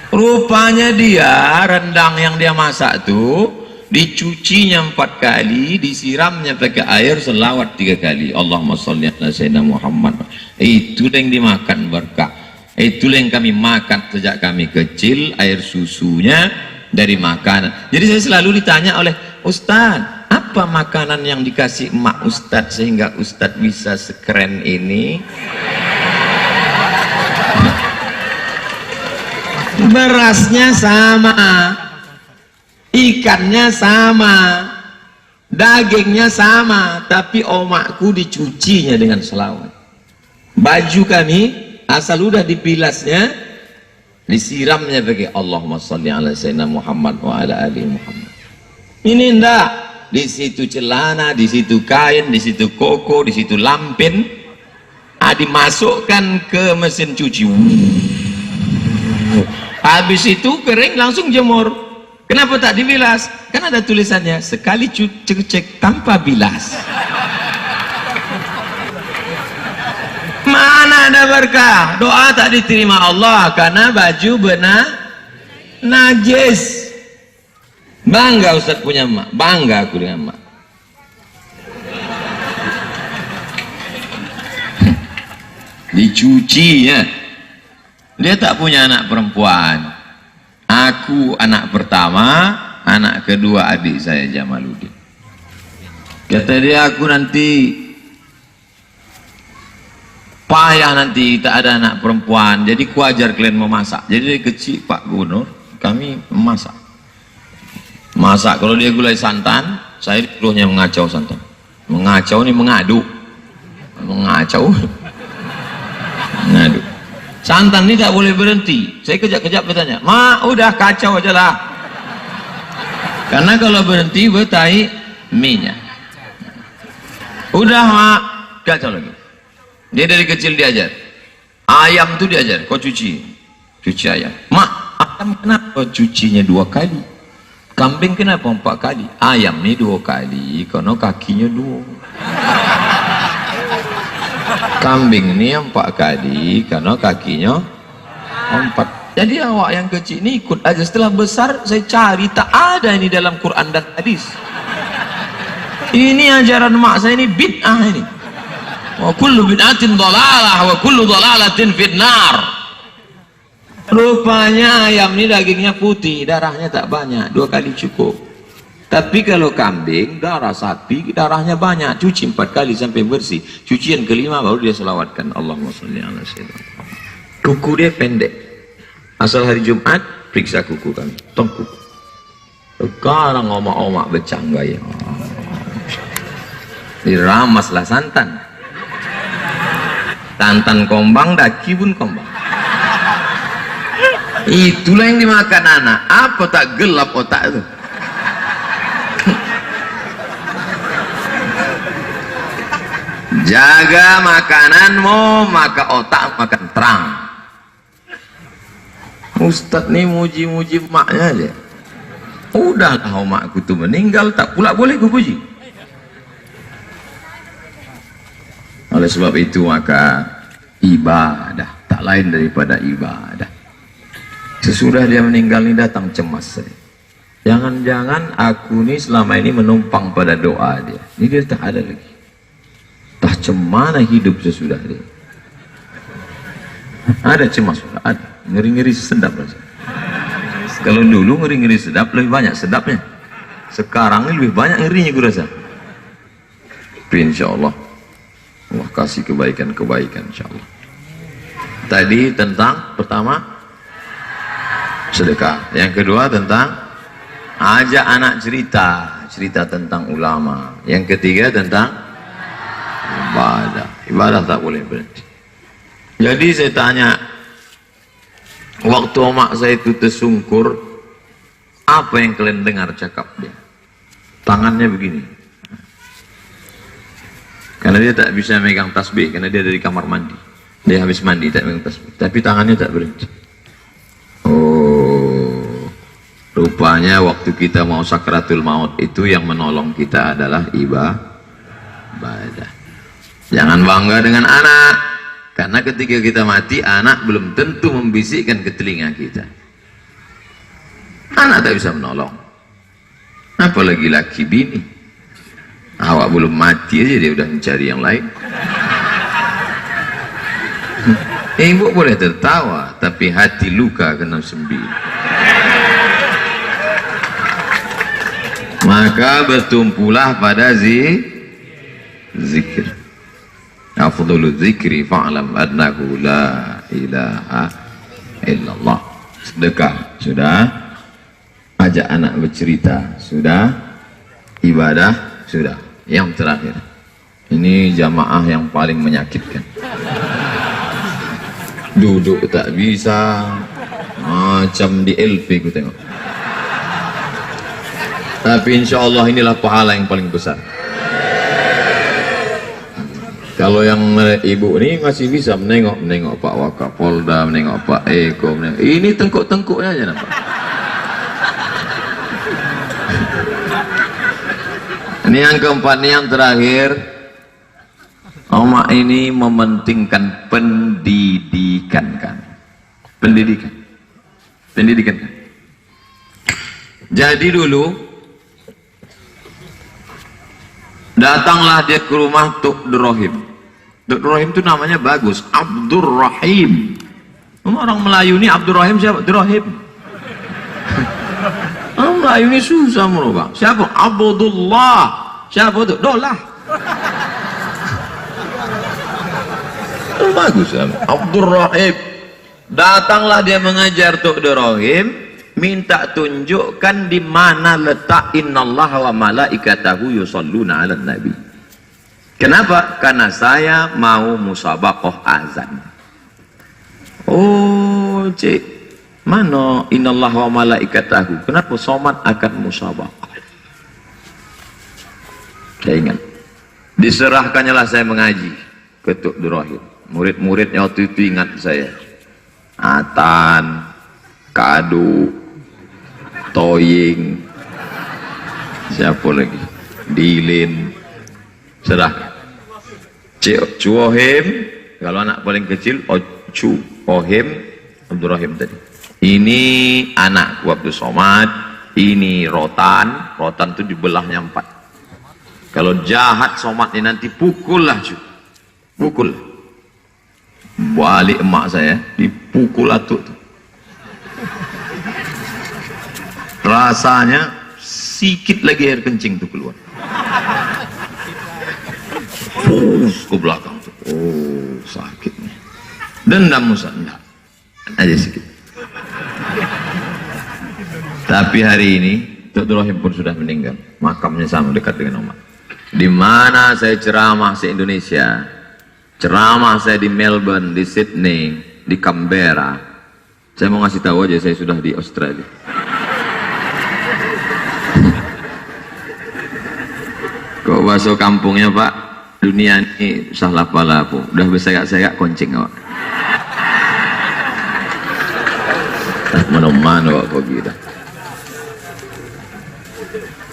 Rupanya dia rendang yang dia masak tuh dicucinya 4 kali, disiramnya pakai air selawat 3 kali. Allahumma sholli ala sayyidina Muhammad. Itu yang dimakan berkah. Itu yang kami makan sejak kami kecil, air susunya dari makanan. Jadi saya selalu ditanya oleh Ustaz, apa makanan yang dikasih emak Ustaz sehingga Ustaz bisa sekeren ini? Berasnya sama, ikannya sama, dagingnya sama, tapi omakku dicucinya dengan selawat. Baju kami asal udah dipilasnya, disiramnya pakai Allahumma sholli ala sayyidina Muhammad wa ala ali Muhammad. Ini enggak, di situ celana, di situ kain, di situ koko, di situ lampin, dimasukkan ke mesin cuci. Habis itu kering langsung jemur. Kenapa tak dibilas? Kan ada tulisannya sekali cek tanpa bilas. Mana ada berkah? Doa tak diterima Allah karena baju benar najis. Bangga Ustaz punya emak, bangga aku dengan emak. Dicuci ya. Dia tak punya anak perempuan. Aku anak pertama, anak kedua adik saya Jamaluddin. Kata dia, aku nanti payah nanti tak ada anak perempuan, jadi kuajar kalian memasak. Jadi dari kecil Pak Gubernur kami memasak. Masak, kalau dia gulai santan, saya disuruhnya mengacau santan. Mengacau ini mengadu. Mengacau. Mengadu. Santan ini tak boleh berhenti. Saya kejap-kejap bertanya, "Ma, udah kacau aja lah." Karena kalau berhenti bertai minyak. Udah mak, kacau lagi. Dia dari kecil diajar. Ayam tuh diajar, kau cuci ayam. Mak, ayam kenapa cucinya 2 kali? Kambing kenapa 4 kali? Ayam nih 2 kali, karena kakinya 2. Kambing ini 4 kali karena kakinya 4. Jadi awak yang kecil ini ikut aja. Setelah besar saya cari, tak ada ini dalam Quran dan hadis. Ini ajaran mak saya ini bid'ah ini. Wa kullu bid'atin dhalalah wa kullu dhalalatin finnar. Rupanya ayam ini dagingnya putih, darahnya tak banyak, 2 kali cukup. Tapi kalau kambing, darah sapi, darahnya banyak, cuci 4 kali sampai bersih. Cucian kelima baru dia selawatkan Allahumma sholli ala sayyidina. Kuku dia pendek. Asal hari Jumat, periksa kuku kami. Tongku. Sekarang omak-omak becangga ya. Diramaslah santan. Santan kombang, daki pun kombang. Itulah yang dimakan anak. Apa tak gelap otak itu? Jaga makananmu, maka otak makan terang. Ustadz nih muji-muji maknya aja. Udahlah makku tuh meninggal, tak pula boleh ku puji. Oleh sebab itu maka ibadah tak lain daripada ibadah. Sesudah dia meninggal ini datang cemas saya. Jangan-jangan aku nih selama ini menumpang pada doa dia. Ini dia tak ada lagi. Tah cemana hidup sesudah dia. Ada cemas, ada ngeri-ngeri sedap saja. Kalau dulu ngeri-ngeri sedap lebih banyak sedapnya. Sekarang ini lebih banyak ngerinya gue rasa. Tapi insya Allah Allah kasih kebaikan-kebaikan insya Allah. Tadi tentang pertama sedekah, yang kedua tentang ajak anak cerita tentang ulama, yang ketiga tentang ibadah tak boleh berhenti. Jadi saya tanya, waktu omak saya itu tersungkur, apa yang kalian dengar cakap dia? Tangannya begini, karena dia tak bisa megang tasbih karena dia dari kamar mandi. Dia habis mandi tak pegang tasbih, tapi tangannya tak berhenti. Oh, rupanya waktu kita mau sakratul maut itu yang menolong kita adalah ibadah. Jangan bangga dengan anak, karena ketika kita mati, anak belum tentu membisikkan ke telinga kita. Anak tak bisa menolong, apalagi laki bini. Awak belum mati aja dia udah mencari yang lain. Ibu boleh tertawa, tapi hati luka kena sembil. Maka bertumpulah pada zikir. Afdhalul zikri fa'lam annahu la ilaha illallah. Sedekah sudah, ajak anak bercerita sudah, ibadah sudah. Yang terakhir, ini jamaah yang paling menyakitkan. Duduk tak bisa, macam di LP ku tengok. Tapi insya Allah inilah pahala yang paling besar. Kalau yang ibu ini masih bisa menengok Pak Wakapolda, menengok Pak Eko, ini tengkuk-tengkuknya aja nampak. Ini yang keempat, ini yang terakhir. Oma ini mementingkan pendidikan kan. Pendidikan kan. Jadi dulu datanglah dia ke rumah Tuk Durrahim. Tuk Durrahim itu namanya bagus, Abdurrahim. Orang Melayu ini Abdurrahim siapa? Durrahim. Orang Melayu ini susah merubah. Siapa? Abdullah. Siapa itu? Dolah. Bagus ya. Abdurrahim. Datanglah dia mengajar Tuk Durrahim, minta tunjukkan di mana letak innallaha wa malaikatahu yusholluna 'alan nabi. Kenapa? Karena saya mau musabaqah azan. Oh, cik, mana innallaha wa malaikatahu? Kenapa somat akan musabaqah? Saya ingat. Diserahkannya lah saya mengaji ke Tuk Durrahim. Murid-muridnya waktu itu ingat saya. Atan, Kadu, Toying, siapa lagi? Dilin, serahkan. Cuohim, kalau anak paling kecil, Ohim, Abdurrahim tadi. Ini anak waktu Somad, ini Rotan itu dibelahnya 4. Kalau jahat Somad ini nanti pukullah, pukul. Balik emak saya dipukul atuk tuh. Rasanya sikit lagi air kencing tuh keluar. Ke belakang tuh. Oh, sakitnya. Dendam Musa enggak. Aja sedikit. Tapi hari ini Tuk Durrahim pun sudah meninggal. Makamnya sama dekat dengan Omar. Di mana saya ceramah se-Indonesia. Ceramah saya di Melbourne, di Sydney, di Canberra. Saya mau ngasih tahu aja saya sudah di Australia. Kok bahasa kampungnya Pak? Dunia ini salah pala apa? Udah bersegak-segak koncing awak. Mana-mana awak kok gitu.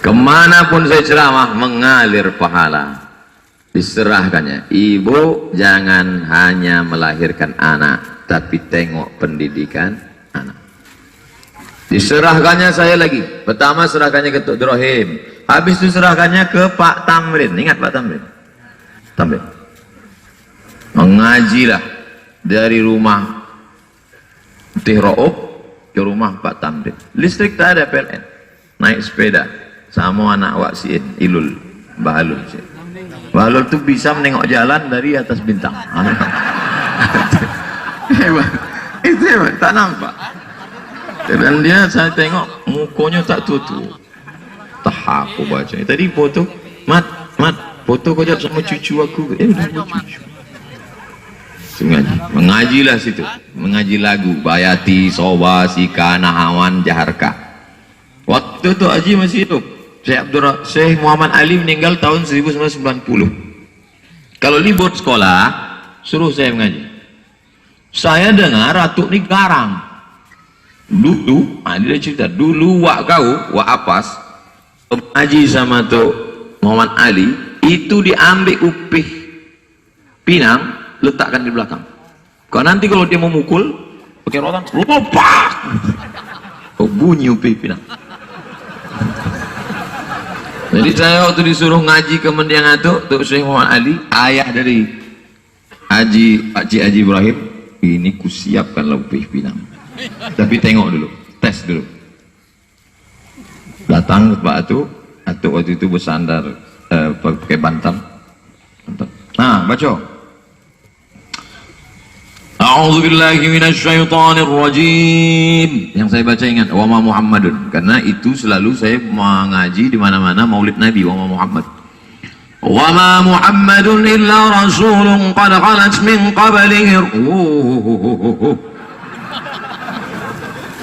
Kemanapun saya ceramah mengalir pahala. Diserahkannya. Ibu jangan hanya melahirkan anak, tapi tengok pendidikan anak. Diserahkannya saya lagi. Pertama serahkannya ke Tuk Durrahim. Habis itu serahkannya ke Pak Tamrin. Ingat Pak Tamrin? Tamrin. Mengajilah dari rumah Tihro'ub ke rumah Pak Tamrin. Listrik tak ada PLN. Naik sepeda sama anak Waksiin, Ilul, Bahalul. Bahalul itu bisa menengok jalan dari atas bintang. Itu hebat, tak nampak. Dan dia saya tengok mukanya tak tutup. Tak aku baca. Tadi foto, mat, foto kau jawab sama cucu aku. Udah cucu. Mengajilah situ, mengaji lagu Bayati, Soba, Sika, Nahawan, Jaharka. Waktu itu Haji masih hidup. Syekh Muhammad Ali meninggal tahun 1990. Kalau libur sekolah, suruh saya mengaji. Saya dengar Atuk ni garang. Dulu, dia cerita, dulu wak kau, wak Apas, haji sama Tok Muhammad Ali, itu diambil upih pinang, letakkan di belakang. Kau nanti kalau dia mau mukul, pakai rotan, lopak! Kau bunyi upih pinang. Jadi saya waktu disuruh ngaji ke Mendiang Atuk, Tok Syekh Muhammad Ali, ayah dari Pakcik Haji Ibrahim, ini kusiapkan upih pinang. Tapi tengok dulu, tes dulu. Datang ke Pak Atuk waktu itu bersandar pakai bantal. Nah, baca. A'udzubillahi minasyaitonir rajim. Yang saya baca ingat, wa ma Muhammadun. Karena itu selalu saya mengaji di mana-mana Maulid Nabi, wa ma Muhammad. Wa ma Muhammadun illa rasulun qad khalat min qablihi.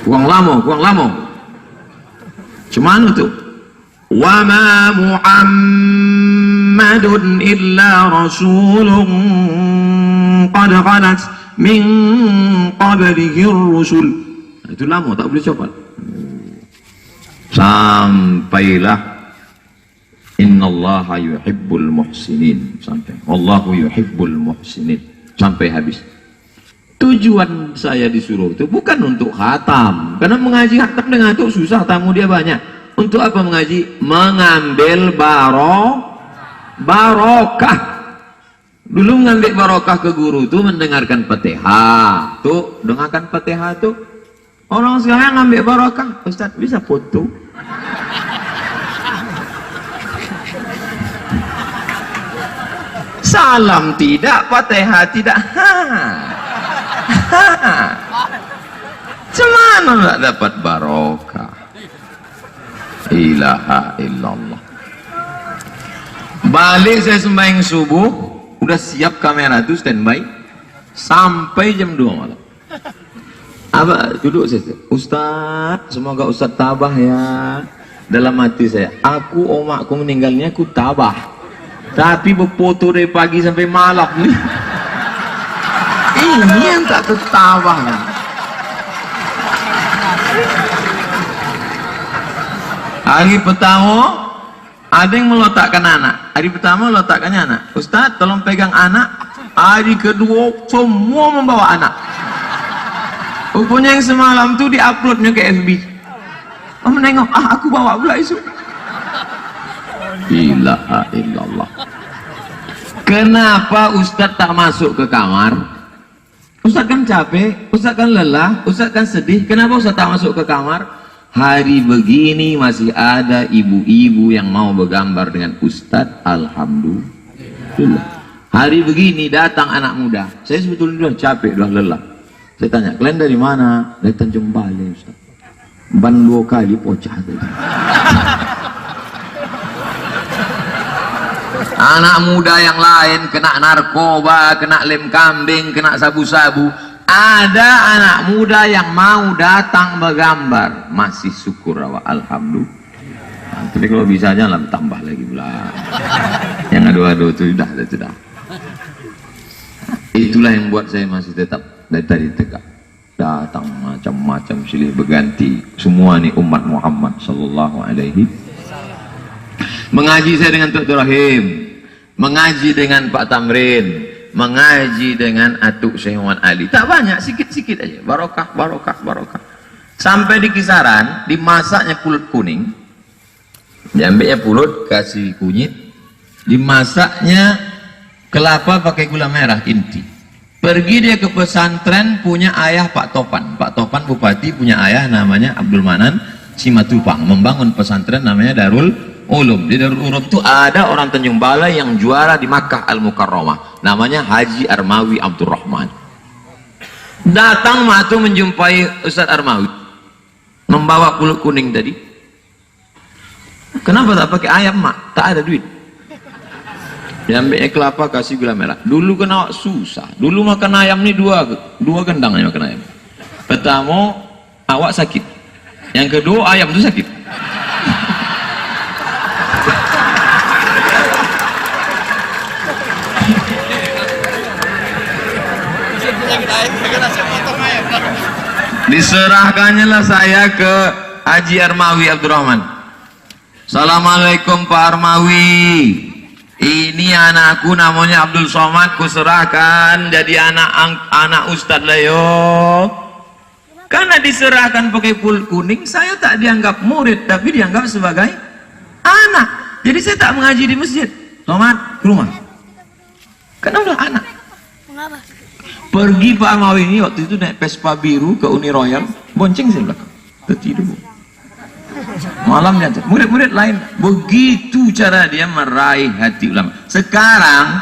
Kurang lama. Cuman itu. Wa ma Muhammadun illa rasulun qad khalat min qablihi rusul. Itu lama, tak boleh cepat. Sampailah innallaha yuhibbul muhsinin, sampai wallahu yuhibbul muhsinin, sampai habis. Tujuan saya disuruh itu bukan untuk khatam, karena mengaji khatam dengan itu susah, tamu dia banyak. Untuk apa mengaji? Mengambil barokah. Dulu mengambil barokah ke guru itu mendengarkan Fatihah. Tuh, dengarkan Fatihah tuh. Orang sekarang ngambil barokah, Ustaz bisa foto. Salam tidak, Fatihah tidak. Cemana nggak dapat barokah? Ilaha illallah. Balik saya sembahyang subuh, udah siap kamera tuh standby sampai jam 2 malam. Apa duduk saya, Ustaz, semoga Ustaz tabah ya. Dalam hati saya, aku omakku meninggalnya aku tabah, tapi berfoto dari pagi sampai malam nih. Ini yang tak tertabah. Hari pertama ada yang meletakkan anak. Hari pertama meletakkannya anak. Ustaz tolong pegang anak. Hari kedua semua membawa anak. Rupanya yang semalam tu diuploadnya ke FB. Oh menengok, aku bawa pula isu. Ilaha illallah. Kenapa Ustaz tak masuk ke kamar? Ustaz kan capek, Ustaz kan lelah, Ustaz kan sedih. Kenapa Ustaz tak masuk ke kamar? Hari begini masih ada ibu-ibu yang mau bergambar dengan Ustaz. Alhamdulillah. Hari begini datang anak muda. Saya sebetulnya sudah capek, sudah lelah. Saya tanya, kalian dari mana? Dari Tanjung Balai, Ustaz. Ban 2 kali pocah tadi. Anak muda yang lain kena narkoba, kena lem kambing, kena sabu-sabu. Ada anak muda yang mau datang bergambar, masih syukur awak, alhamdulillah. Tapi kalau bisa jangan tambah lagi pula. Yang adu-adu itu sudah. Itulah yang buat saya masih tetap dari tadi tegak. Datang macam-macam silih berganti. Semua ni umat Muhammad sallallahu alaihi. Mengaji saya dengan Dr. Rahim, mengaji dengan Pak Tamrin, mengaji dengan Atuk Syekh Muhammad Ali. Tak banyak, sikit-sikit aja. Barokah. Sampai di kisaran, dimasaknya pulut kuning. Diambilnya pulut, kasih kunyit. Dimasaknya kelapa pakai gula merah inti. Pergi dia ke pesantren punya ayah Pak Topan. Pak Topan bupati punya ayah namanya Abdul Manan Simatupang. Membangun pesantren namanya Darul Ulum. Di Darul Ulum itu ada orang Tanjung Balai yang juara di Makkah Al-Mukarramah. Namanya Haji Armawi Abdurrahman. Datang matu menjumpai Ustaz Armawi. Membawa pulut kuning tadi. Kenapa tak pakai ayam, Mak? Tak ada duit. Diambil kelapa kasih gula merah. Dulu kan awak susah. Dulu makan ayam ni dua gendang ni makan ayam. Pertama awak sakit. Yang kedua ayam tu sakit. Diserahkannya lah saya ke Haji Armawi Abdurrahman. Assalamualaikum Pak Armawi, ini anakku namanya Abdul Somad, kuserahkan jadi anak Ustadz Leo. Karena diserahkan pakai pul kuning, saya tak dianggap murid tapi dianggap sebagai anak. Jadi saya tak mengaji di masjid. Somad ke rumah, karena udah anak. Mengapa? Pergi Pak Armawi ini waktu itu naik Vespa biru ke Uni Royal, bonceng saya belakang, tertidur. Malam dia murid-murid lain, begitu cara dia meraih hati ulama. Sekarang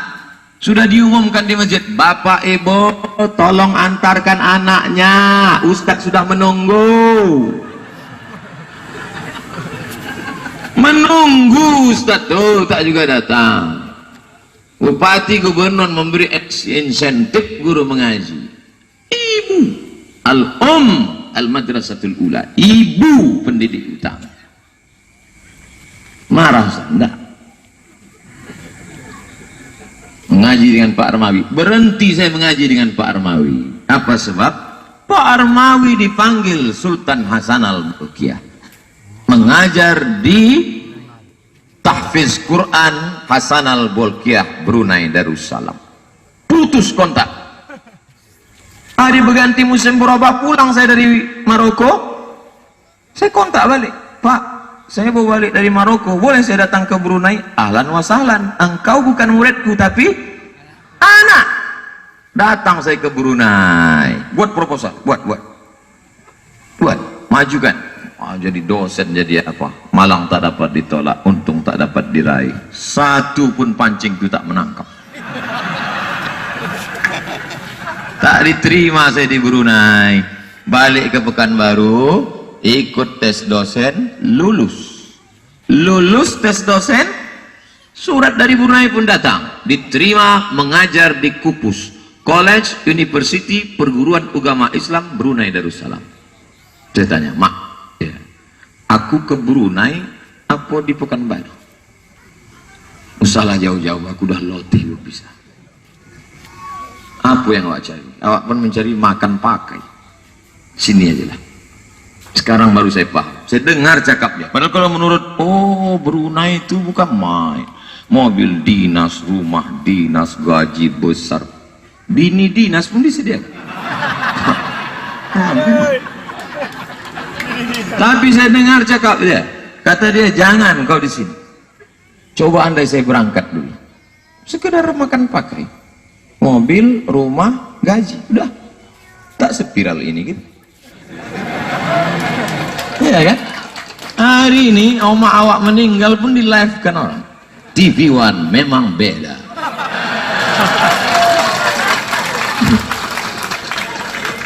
sudah diumumkan di masjid, Bapak Ibu tolong antarkan anaknya, Ustadz sudah menunggu. Menunggu Ustadz tuh tak juga datang. Bupati gubernur memberi insentif guru mengaji. Ibu al-madrasatul ula, ibu pendidik utama. Marah enggak? Mengaji dengan Pak Armawi, berhenti saya mengaji dengan Pak Armawi. Apa sebab? Pak Armawi dipanggil Sultan Hasan al-Bolkiah mengajar di tahfiz Quran Hasan al-Bolkiah Brunei Darussalam. Putus kontak. Hari berganti musim berubah, pulang saya dari Maroko, saya kontak balik, Pak, saya mau balik dari Maroko, boleh saya datang ke Brunei? Ahlan wa sahlan, engkau bukan muridku tapi anak. Datang saya ke Brunei, buat proposal, buat majukan. Jadi dosen, jadi apa, malang tak dapat ditolak, untung tak dapat diraih, satu pun pancing itu tak menangkap. Tak diterima saya di Brunei. Balik ke Pekanbaru, ikut tes dosen, lulus tes dosen, surat dari Brunei pun datang, diterima mengajar di Kupus College University Perguruan Agama Islam Brunei Darussalam. Saya tanya, Mak, ya, aku ke Brunei apa di Pekanbaru? Usahlah jauh-jauh, aku udah lotih bisa. Apa yang awak cari? Awak pun mencari makan pakai. Sini aja lah. Sekarang baru saya paham. Saya dengar cakapnya. Padahal kalau menurut, oh Brunei itu bukan main. Mobil dinas, rumah dinas, gaji besar. Bini dinas pun disediakan. Tapi saya dengar cakap dia. Kata dia, jangan kau di sini. Coba andai saya berangkat dulu. Sekedar makan pakai. Mobil, rumah, gaji, udah tak spiral ini gitu. Iya kan? Hari ini oma awak meninggal pun di live kan orang. TV One memang beda.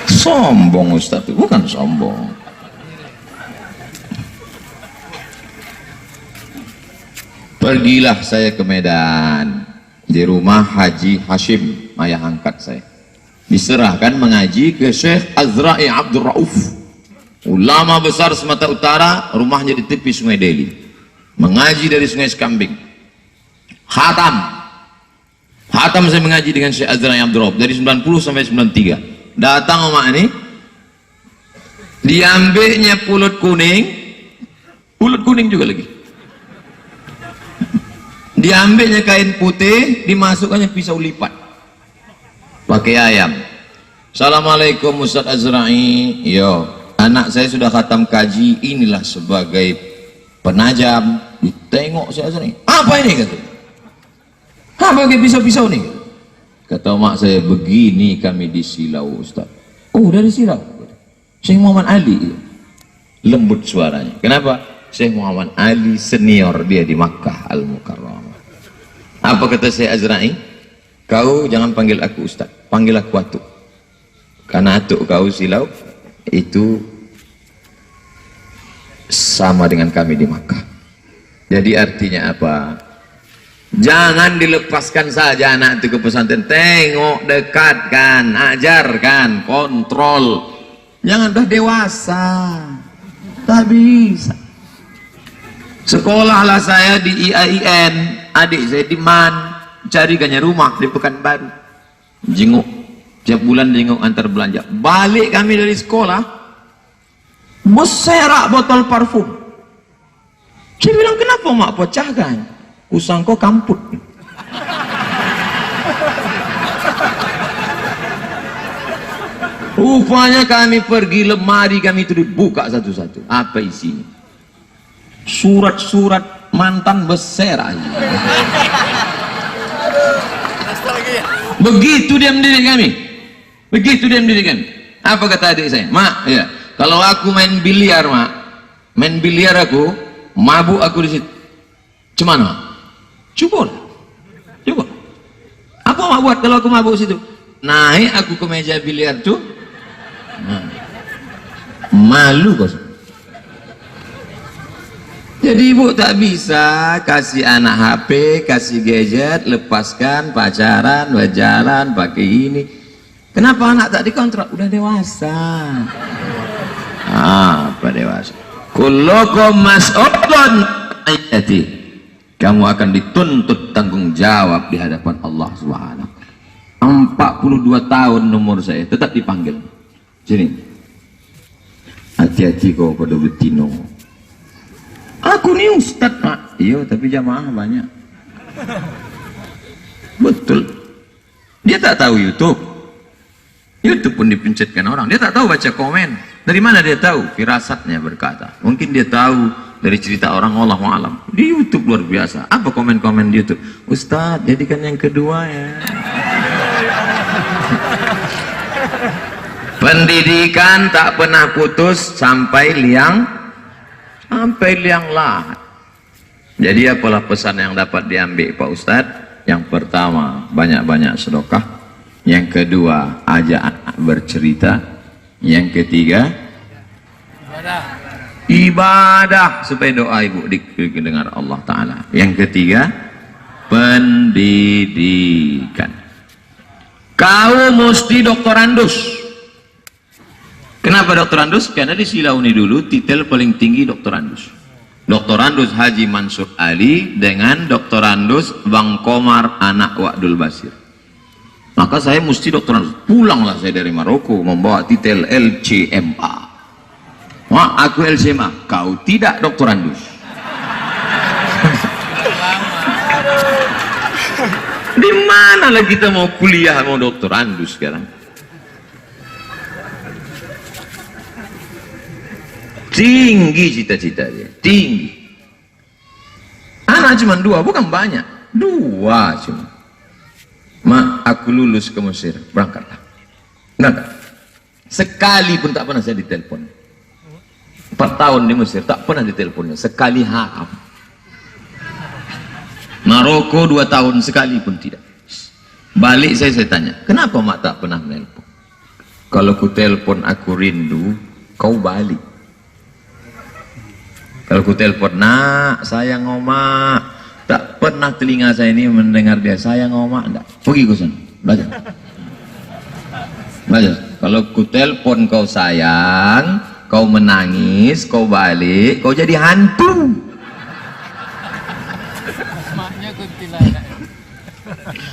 Sombong Ustaz itu, bukan sombong. Pergilah saya ke Medan, di rumah Haji Hashim, ayah angkat saya. Diserahkan mengaji ke Syekh Azra'i Abdul Rauf, ulama besar Sumatera Utara, rumahnya di tepi Sungai Deli. Mengaji dari Sungai Sekambing. Khatam saya mengaji dengan Syekh Azra'i Abdul Rauf dari 90 sampai 93. Datang omak ini, diambilnya pulut kuning juga lagi. Diambilnya kain putih, dimasukkannya pisau lipat pakai ayam. Assalamualaikum Ustaz Azra'i. Yo, anak saya sudah khatam kaji, inilah sebagai penajam. Ditengok si Azra'i, apa ini kata? Apa pakai pisau-pisau nih? Kata mak saya, begini kami di Silau Ustaz. Oh, dari Silau. Syekh Muhammad Ali. Lembut suaranya. Kenapa? Syekh Muhammad Ali senior dia di Makkah Al-Mukarramah. Apa kata Syekh Azra'i? Kau jangan panggil aku Ustaz, panggil aku Atuk. Karena Atuk kau Silau itu sama dengan kami di Makkah. Jadi artinya apa? Jangan dilepaskan saja anak itu ke pesantren. Tengok, dekatkan, ajarkan, kontrol. Jangan dah dewasa, tak bisa. Sekolahlah saya di IAIN, adik saya di MAN, carikannya rumah di Pekanbaru. Jenguk Tiap bulan jenguk antar belanja. Balik kami dari sekolah, beserak botol parfum. Saya bilang, kenapa mak pecahkan? Kusangko kamput. Rupanya kami pergi, lemari kami itu dibuka satu-satu. Apa isinya? Surat-surat mantan beserak. Begitu dia mendidik kami. Begitu dia mendidik kami. Apa kata adik saya? Mak, ya, kalau aku main biliar, mak, main biliar aku, mabuk aku di situ. Cemana? Cukup. Cukup. Apa mak buat kalau aku mabuk situ? Naik aku ke meja biliar tuh. Nah, malu kok. Jadi ibu tak bisa kasih anak HP, kasih gadget, lepaskan, pacaran, berjalan, pakai ini. Kenapa anak tak dikontrak? Udah dewasa. Apa dewasa? Kullukum mas'ulun ayati. Kamu akan dituntut tanggung jawab di hadapan Allah Subhanahu. 42 tahun umur saya tetap dipanggil. Sini. Hati-hati kau pada betino. Aku nih ustad, Pak. Iya, tapi jamaah banyak. Betul. Dia tak tahu YouTube. YouTube pun dipencetkan orang. Dia tak tahu baca komen. Dari mana dia tahu? Firasatnya berkata. Mungkin dia tahu dari cerita orang, wallahu alam. Di YouTube luar biasa. Apa komen-komen di YouTube? Ustad, jadikan yang kedua ya. Pendidikan tak pernah putus sampai liang lahat. Jadi apalah pesan yang dapat diambil Pak Ustadz? Yang pertama, banyak-banyak sedekah. Yang kedua, ajak anak bercerita. Yang ketiga, ibadah supaya doa ibu didengar Allah Ta'ala. Yang ketiga, pendidikan. Kau mesti doktorandus. Kenapa doktorandus? Karena di Silauni dulu titel paling tinggi doktorandus. Doktorandus Haji Mansur Ali dengan doktorandus Bang Komar anak Wa'dul Basir. Maka saya mesti doktorandus. Pulanglah saya dari Maroko membawa titel LCMA. Wah, aku LCMA, kau tidak doktorandus. Di mana lah kita mau kuliah mau doktorandus sekarang? Tinggi cita-cita dia, tinggi. Anak cuma 2, bukan banyak, 2 cuma. Mak, aku lulus ke Mesir, berangkatlah. Berangkat. Sekali pun tak pernah saya ditelepon. 4 tahun di Mesir, tak pernah diteleponnya. Sekali hakam. Maroko 2 tahun, sekali pun tidak. Balik saya tanya, kenapa mak tak pernah menelpon? Kalau ku telepon aku rindu, kau balik. Kalau ku telepon, nak, sayang oma, tak pernah telinga saya ini mendengar dia, sayang oma, enggak. Pergi ke sana, belajar. Belajar. Kalau ku telepon kau sayang, kau menangis, kau balik, kau jadi hantu.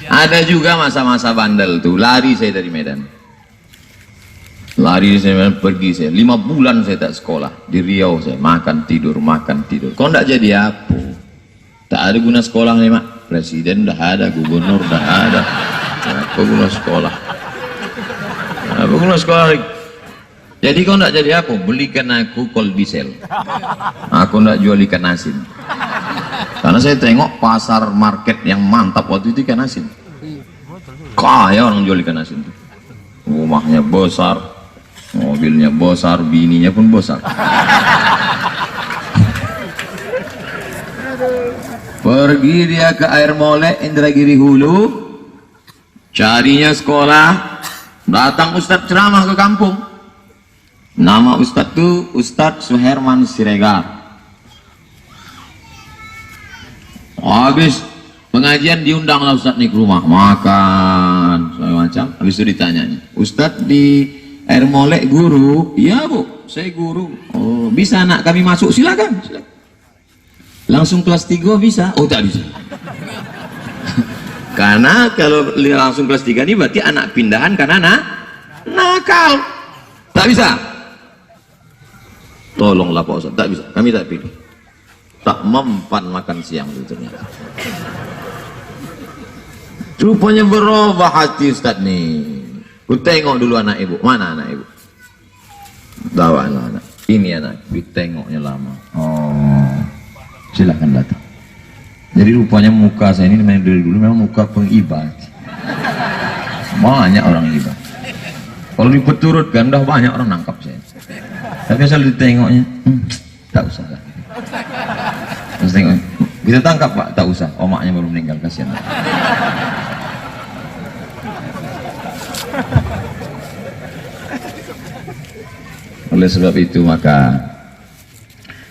Ada juga masa-masa bandel tuh, lari saya dari Medan. Lari saya pergi saya 5 bulan saya tak sekolah di Riau, saya makan tidur. Kau ndak jadi apa? Tak ada guna sekolah nih mak. Presiden dah ada, gubernur dah ada. Apa guna sekolah? Apa guna sekolah? Jadi kau ndak jadi apa? Belikan aku kol diesel. Aku ndak jual ikan asin. Karena saya tengok pasar market yang mantap waktu itu ikan asin. Kaya orang jual ikan asin. Rumahnya besar, mobilnya besar, bininya pun besar. Pergi dia ke Air Molek Indragiri Hulu, carinya sekolah. Datang Ustadz ceramah ke kampung. Nama Ustadz itu Ustadz Suherman Siregar. Habis pengajian diundanglah Ustadz nih ke rumah, makan segala macam. Habis itu ditanya, Ustadz di Air Molek guru? Iya bu, saya guru. Oh, bisa anak kami masuk? Silakan. Langsung kelas 3 bisa? Oh tak bisa. Karena kalau langsung kelas 3 ini berarti anak pindahan karena nakal. Tak bisa. Tolonglah Pak Ustaz, tak bisa. Kami tak pilih. Tak mempan makan siang itu ternyata. Rupanya berubah hati Ustaz nih. Ku tengok dulu anak ibu. Mana anak ibu? Bawa anak. Ini anak. Ku tengoknya lama. Oh, silakan datang. Jadi rupanya muka saya ini dari dulu memang muka pengibat. Banyak orang ibat. Kalau dipeturutkan udah banyak orang nangkap saya. Tapi asal ditengoknya, tak usah lah. Terus tengok, kita tangkap Pak, tak usah. Omaknya baru meninggal, kasihan. Oleh sebab itu maka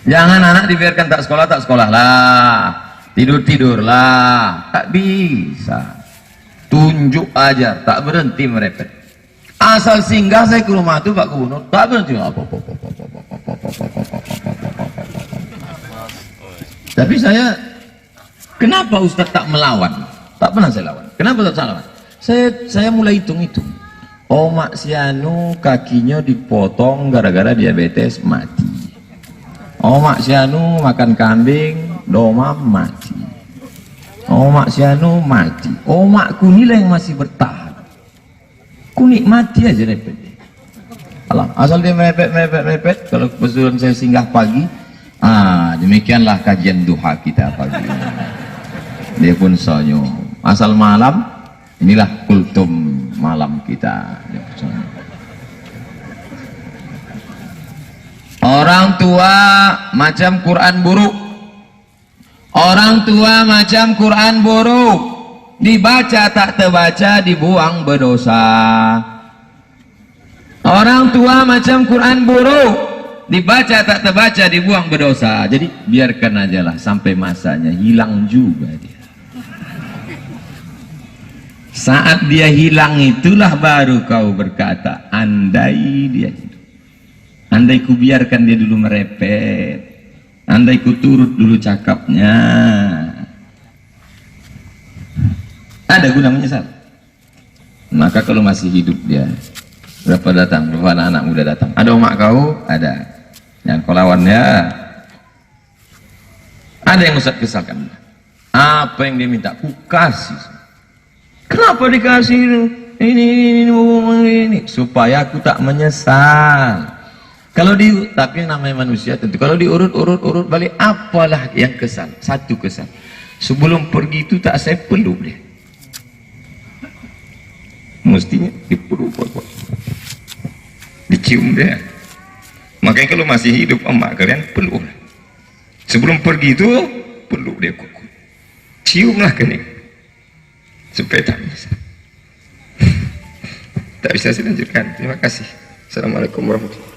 jangan anak dibiarkan tak sekolah lah, tidur lah, tak bisa. Tunjuk aja, tak berhenti merepet. Asal singgah saya ke rumah tuh Pak Gubernur, tak berhenti. Tapi saya, kenapa Ustaz tak melawan? Tak pernah saya lawan. Kenapa tak saya lawan? Saya mulai hitung-hitung. Omak si anu kakinya dipotong gara-gara diabetes mati. Omak si anu makan kambing, domam mati. Omak si anu mati. Omakku nilai yang masih bertahan. Ku nikmati aja repet. Alah, asal dia mepet. Kalau kebetulan saya singgah pagi, demikianlah kajian duha kita pagi. Dia pun senyum. Asal malam, inilah kultum malam kita. Orang tua macam Quran buruk. Orang tua macam Quran buruk. Dibaca tak terbaca, dibuang berdosa. Orang tua macam Quran buruk. Dibaca tak terbaca, dibuang berdosa. Jadi biarkan aja lah sampai masanya, hilang juga dia. Saat dia hilang itulah baru kau berkata, andai dia hidup, andai ku biarkan dia dulu merepet, andai ku turut dulu cakapnya, ada guna menyesal. Maka kalau masih hidup dia, berapa datang, berapa anak muda datang, ada omak kau, ada yang kau lawannya, ada yang Ustaz kesalkan, apa yang dia minta ku kasih. Kenapa dikasih ini supaya aku tak menyesal. Kalau tapi namanya manusia tentu kalau diurut balik, apalah yang kesal, satu kesal, sebelum pergi itu tak saya peluk dia, mestinya dipeluk, dicium dia. Makanya kalau masih hidup emak kalian peluk, sebelum pergi itu peluk dia, ciumlah kening supaya tak bisa. Tak bisa saya lanjutkan. Terima kasih. Assalamualaikum warahmatullahi wabarakatuh.